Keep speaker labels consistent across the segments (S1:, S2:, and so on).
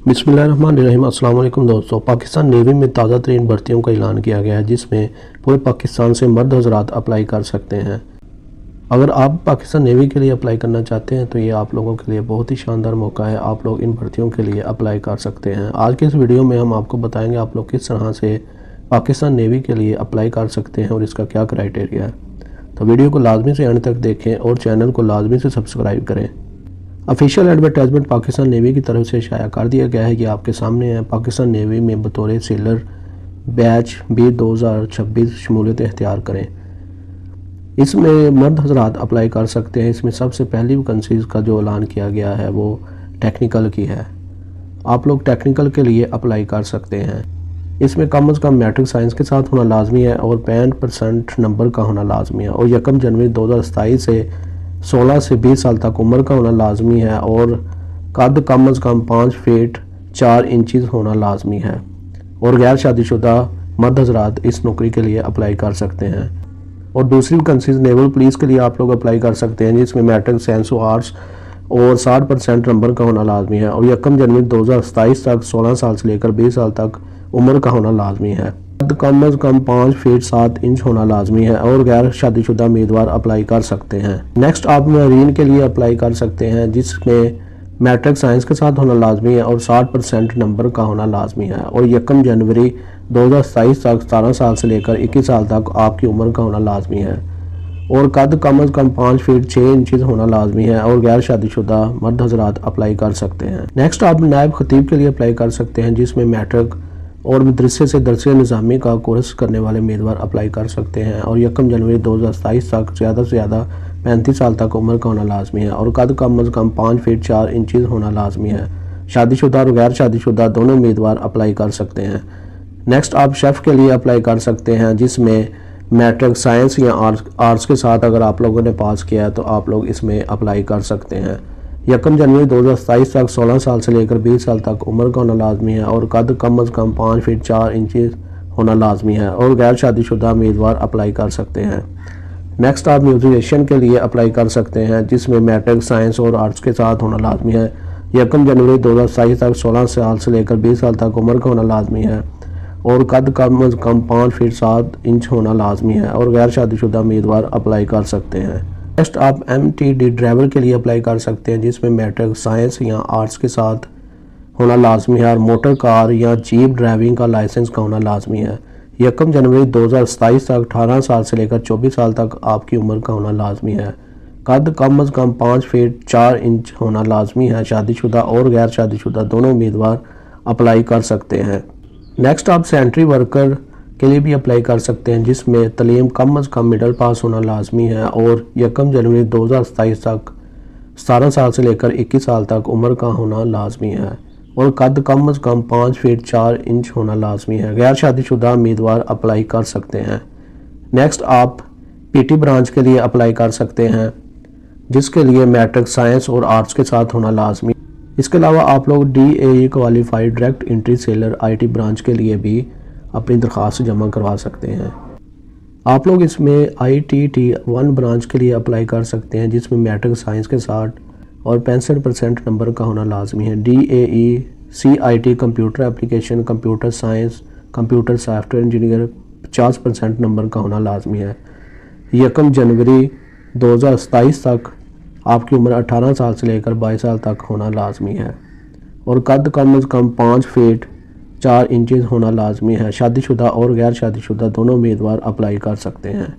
S1: बिस्मिल्लाहिर्रहमानिर्रहीम। अस्सलाम वालेकुम दोस्तों। पाकिस्तान नेवी में ताज़ा तरीन भर्तियों का ऐलान किया गया है जिसमें पूरे पाकिस्तान से मर्द हजरात अप्लाई कर सकते हैं। अगर आप पाकिस्तान नेवी के लिए अप्लाई करना चाहते हैं तो ये आप लोगों के लिए बहुत ही शानदार मौका है। आप लोग इन भर्तियों के लिए अप्लाई कर सकते हैं। आज के इस वीडियो में हम आपको बताएंगे आप लोग किस तरह से पाकिस्तान नेवी के लिए अप्लाई कर सकते हैं और इसका क्या क्राइटेरिया है। तो वीडियो को लाजमी से एंड तक देखें और चैनल को लाजमी से सब्सक्राइब करें। ऑफिशियल एडवर्टाइजमेंट पाकिस्तान नेवी की तरफ से शाया कर दिया गया है कि आपके सामने है। पाकिस्तान नेवी में बतौर सेलर बैच बी 2026 शमूलियत इख्तियार करें। इसमें मर्द हजरात अप्लाई कर सकते हैं। इसमें सबसे पहली वैकेंसीज़ का जो ऐलान किया गया है वो टेक्निकल की है। आप लोग टेक्निकल के लिए अप्लाई कर सकते हैं। इसमें कम से कम मैट्रिक साइंस के साथ होना लाजमी है और 65% नंबर का होना लाजमी है और 1 जनवरी 2027 से 16 से 20 साल तक उम्र का होना लाजमी है और कद कम से कम 5 फीट 4 इंचज़ होना लाजमी है और गैर शादीशुदा मर्द हजरात इस नौकरी के लिए अप्लाई कर सकते हैं। और दूसरी वैकेंसीज नेवल पुलिस के लिए आप लोग अप्लाई कर सकते हैं जिसमें मैट्रिक साइंस और आर्ट्स और 60% नंबर का होना लाजमी है और 1 जनवरी 2027 तक 16 साल से लेकर 20 साल तक उम्र का होना लाजमी है। कम से कम 5 फीट 7 इंच होना लाजमी है और गैर शादीशुदा उम्मीदवार अप्लाई कर सकते हैं। नेक्स्ट आप मरीन के लिए अप्लाई कर सकते हैं जिसमें मैट्रिक साइंस के साथ होना लाजमी है और 60% नंबर का होना लाजमी है और 1 जनवरी 2027 तक 17 साल से लेकर 21 साल तक आपकी उम्र का होना लाजमी है और कद कम से कम 5 फीट 6 इंचज़ होना लाजमी है और गैर शादीशुदा मर्द हजरात अप्लाई कर सकते हैं। नेक्स्ट आप नायब खतीब के लिए अप्लाई कर सकते हैं जिसमें मैट्रिक और मदरसे से दरसे निज़ामी का कोर्स करने वाले उम्मीदवार अप्लाई कर सकते हैं और 1 जनवरी 2027 तक ज़्यादा से ज़्यादा 35 साल तक उम्र का होना लाजमी है और कद कम से कम 5 फीट 4 इंचज़ होना लाजमी है। शादीशुदा और गैर शादीशुदा दोनों उम्मीदवार अप्लाई कर सकते हैं। नेक्स्ट आप शेफ़ के लिए अप्लाई कर सकते हैं जिसमें मैट्रिक साइंस या आर्ट्स के साथ अगर आप लोगों ने पास किया है तो आप लोग इसमें अप्लाई कर सकते हैं। 1 जनवरी 2027 तक 16 साल से लेकर 20 साल तक उम्र का होना लाजमी है और कद कम से कम 5 फीट 4 इंचज़ होना लाजमी है और गैर शादीशुदा उम्मीदवार अप्लाई कर सकते हैं। नेक्स्ट आप म्यूजिशियन के लिए अप्लाई कर सकते हैं जिसमें मैट्रिक साइंस और आर्ट्स के साथ होना लाजमी है। 1 जनवरी 2027 तक 16 साल से लेकर 20 साल तक उम्र का होना लाजमी है और कद कम से कम 5 फीट 7 इंच होना लाजमी है और गैर शादीशुदा उम्मीदवार अप्लाई कर सकते हैं। नेक्स्ट आप MTD ड्राइवर के लिए अप्लाई कर सकते हैं जिसमें मैट्रिक साइंस या आर्ट्स के साथ होना लाजमी है और मोटर कार या जीप ड्राइविंग का लाइसेंस का होना लाजमी है। 1 जनवरी 2027 तक 18 साल से लेकर 24 साल तक आपकी उम्र का होना लाजमी है। कद कम से कम 5 फीट 4 इंच होना लाजमी है। शादीशुदा और गैर शादीशुदा दोनों उम्मीदवार अप्लाई कर सकते हैं। नेक्स्ट आप सेंट्री वर्कर के लिए भी अप्लाई कर सकते हैं जिसमें तलीम कम से कम मिडल पास होना लाजमी है और 1 जनवरी 2027 तक 17 साल से लेकर 21 साल तक उम्र का होना लाजमी है और कद कम से कम 5 फीट 4 इंच होना लाजमी है। गैर शादीशुदा उम्मीदवार अप्लाई कर सकते हैं। नेक्स्ट आप PT ब्रांच के लिए अप्लाई कर सकते हैं जिसके लिए मैट्रिक साइंस और आर्ट्स के साथ होना लाजमी। इसके अलावा आप लोग DAE qualified direct entry seller IT branch के लिए भी अपनी दरख्वास्त जमा करवा सकते हैं। आप लोग इसमें ITT1 ब्रांच के लिए अप्लाई कर सकते हैं जिसमें मैट्रिक साइंस के साथ और 65% नंबर का होना लाजमी है। DAE CIT computer application computer science computer software engineer 50% number का होना लाजमी है। 1 जनवरी 2027 तक आपकी उम्र 18 साल से लेकर 22 साल तक होना लाजमी है और कद कम से कम 5 फीट 4 इंचज़ होना लाजमी है। शादीशुदा और गैर शादीशुदा दोनों उम्मीदवार अप्लाई कर सकते हैं।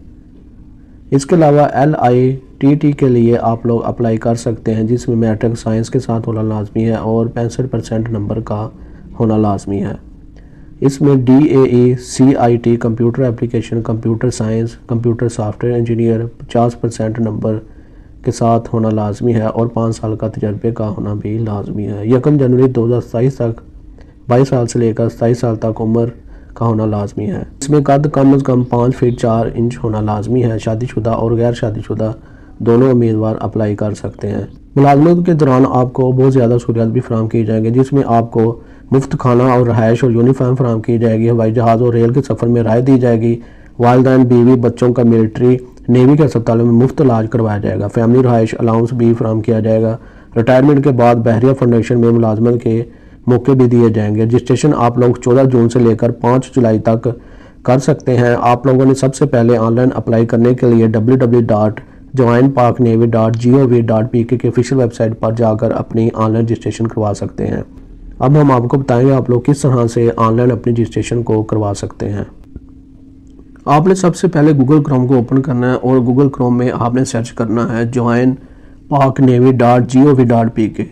S1: इसके अलावा LITT के लिए आप लोग अप्लाई कर सकते हैं जिसमें मैट्रिक साइंस के साथ होना लाजमी है और 65% नंबर का होना लाजमी है। इसमें DAE CIT computer application computer science computer software engineer 50% number के साथ होना लाजमी है और 5 साल का तजर्बे का होना भी लाजमी है। 1 जनवरी 2027 तक 22 साल से लेकर 27 साल तक उम्र का होना लाजमी है। इसमें कद कम से कम 5 फीट 4 इंच होना लाजमी है। शादीशुदा और गैर शादीशुदा दोनों उम्मीदवार अप्लाई कर सकते हैं। मुलाजमत के दौरान आपको बहुत ज़्यादा सहूलियात भी फराहम की जाएंगी जिसमें आपको मुफ्त खाना और रहायश और यूनिफॉर्म फराहम की जाएगी। हवाई जहाज़ और रेल के सफ़र में राय दी जाएगी। वालिदैन बीवी बच्चों का मिलिट्री नेवी के अस्पतालों में मुफ्त इलाज करवाया जाएगा। फैमिली रहायश अलाउंस भी फराहम किया जाएगा। रिटायरमेंट के बाद बहरिया फाउंडेशन में मुलाजमत के मौके भी दिए जाएंगे। रजिस्ट्रेशन आप लोग 14 जून से लेकर 5 जुलाई तक कर सकते हैं। आप लोगों ने सबसे पहले ऑनलाइन अप्लाई करने के लिए www.joinparknavy.gov.pk की ऑफिशियल वेबसाइट पर जाकर अपनी ऑनलाइन रजिस्ट्रेशन करवा सकते हैं। अब हम आपको बताएंगे आप लोग किस तरह से ऑनलाइन अपनी रजिस्ट्रेशन को करवा सकते हैं। आपने सबसे पहले गूगल क्रोम को ओपन करना है और गूगल क्रोम में आपने सर्च करना है joinparknavy.gov.pk।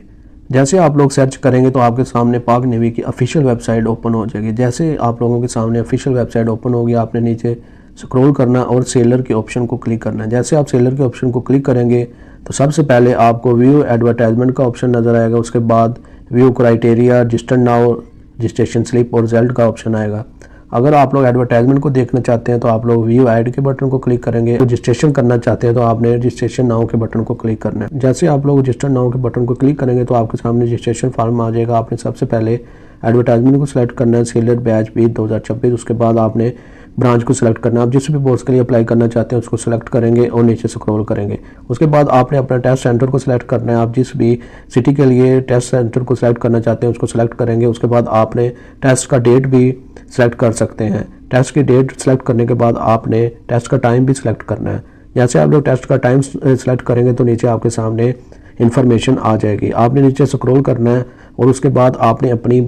S1: जैसे आप लोग सर्च करेंगे तो आपके सामने पाक नेवी की ऑफिशियल वेबसाइट ओपन हो जाएगी। जैसे आप लोगों के सामने ऑफिशियल वेबसाइट ओपन होगी, आपने नीचे स्क्रॉल करना और सेलर के ऑप्शन को क्लिक करना है। जैसे आप सेलर के ऑप्शन को क्लिक करेंगे तो सबसे पहले आपको व्यू एडवर्टाइजमेंट का ऑप्शन नज़र आएगा। उसके बाद view criteria, register now, registration slip और रिजल्ट का ऑप्शन आएगा। अगर आप लोग एडवर्टाइजमेंट को देखना चाहते हैं तो आप लोग व्यू ऐड के बटन को क्लिक करेंगे। रजिस्ट्रेशन करना चाहते हैं तो आपने रजिस्ट्रेशन नाउ के बटन को क्लिक करना है। जैसे आप लोग रजिस्टर नाउ के बटन को क्लिक करेंगे तो आपके सामने रजिस्ट्रेशन फॉर्म आ जाएगा। आपने सबसे पहले एडवर्टाइजमेंट को सिलेक्ट करना है, सेलर बैच बी 2026। उसके बाद आपने ब्रांच को सिलेक्ट करना है। आप जिस भी पोस्ट के लिए अप्लाई करना चाहते हैं उसको सिलेक्ट करेंगे और नीचे स्क्रॉल करेंगे। उसके बाद आपने अपना टेस्ट सेंटर को सिलेक्ट करना है। आप जिस भी सिटी के लिए टेस्ट सेंटर को सिलेक्ट करना चाहते हैं उसको सिलेक्ट करेंगे। उसके बाद आपने टेस्ट का डेट भी सिलेक्ट कर सकते हैं। टेस्ट की डेट सेलेक्ट करने के बाद आपने टेस्ट का टाइम भी सिलेक्ट करना है। जैसे आप लोग टेस्ट का टाइम सेलेक्ट करेंगे तो नीचे आपके सामने इन्फॉर्मेशन आ जाएगी। आपने नीचे स्क्रॉल करना है और उसके बाद आपने अपनी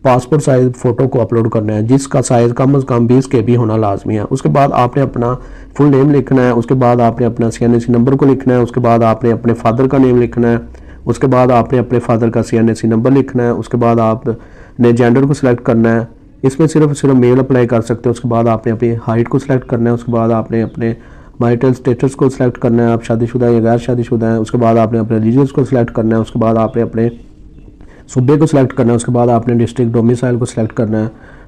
S1: पासपोर्ट साइज फ़ोटो को अपलोड करना है, जिसका साइज़ कम से कम 20 KB होना लाजमी है। उसके बाद आपने अपना फुल नेम लिखना है। उसके बाद आपने अपना CNAC नंबर को लिखना है। उसके बाद आपने अपने फादर का नेम लिखना है। उसके बाद आपने अपने फादर का CNAC नंबर लिखना है। उसके बाद आपने जेंडर को सिलेक्ट करना है। इसमें सिर्फ मेल अप्लाई कर सकते हैं। उसके बाद आपने अपनी हाइट को सिलेक्ट करना है। उसके बाद आपने अपने मैरिटल स्टेटस को सिलेक्ट करना है, आप शादीशुदा या गैर शादीशुदा हैं। उसके बाद आपने अपने रिलीजियस को सिलेक्ट करना है। उसके बाद आपने अपने सूबे को सिलेक्ट करना है। उसके बाद आपने डिस्ट्रिक्ट डोमिसाइल को सिलेक्ट करना है।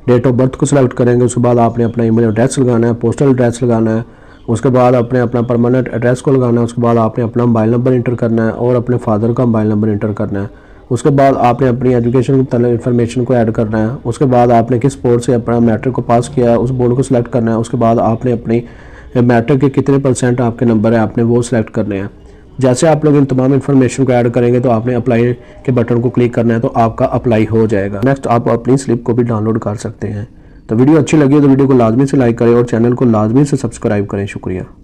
S1: डेट ऑफ बर्थ को सिलेक्ट करेंगे। उसके बाद आपने अपना ईमेल एड्रेस लगाना है, पोस्टल एड्रेस लगाना है। उसके बाद आपने अपना परमानेंट एड्रेस को लगाना है। उसके बाद आपने अपना मोबाइल नंबर इंटर करना है और अपने फादर का मोबाइल नंबर इंटर करना है। उसके बाद आपने अपनी एजुकेशन इन्फॉर्मेशन को ऐड करना है। उसके बाद आपने किस बोर्ड से अपना मैट्रिक को पास किया है उस बोर्ड को सिलेक्ट करना है। उसके बाद आपने अपनी मैट्रिक के कितने % आपके नंबर है आपने वो सिलेक्ट करने हैं। जैसे आप लोग इन तमाम इन्फॉर्मेशन को ऐड करेंगे तो आपने अप्लाई के बटन को क्लिक करना है तो आपका अप्लाई हो जाएगा। नेक्स्ट आप अपनी स्लिप को भी डाउनलोड कर सकते हैं। तो वीडियो अच्छी लगी तो वीडियो को लाजमी से लाइक करें और चैनल को लाजमी से सब्सक्राइब करें। शुक्रिया।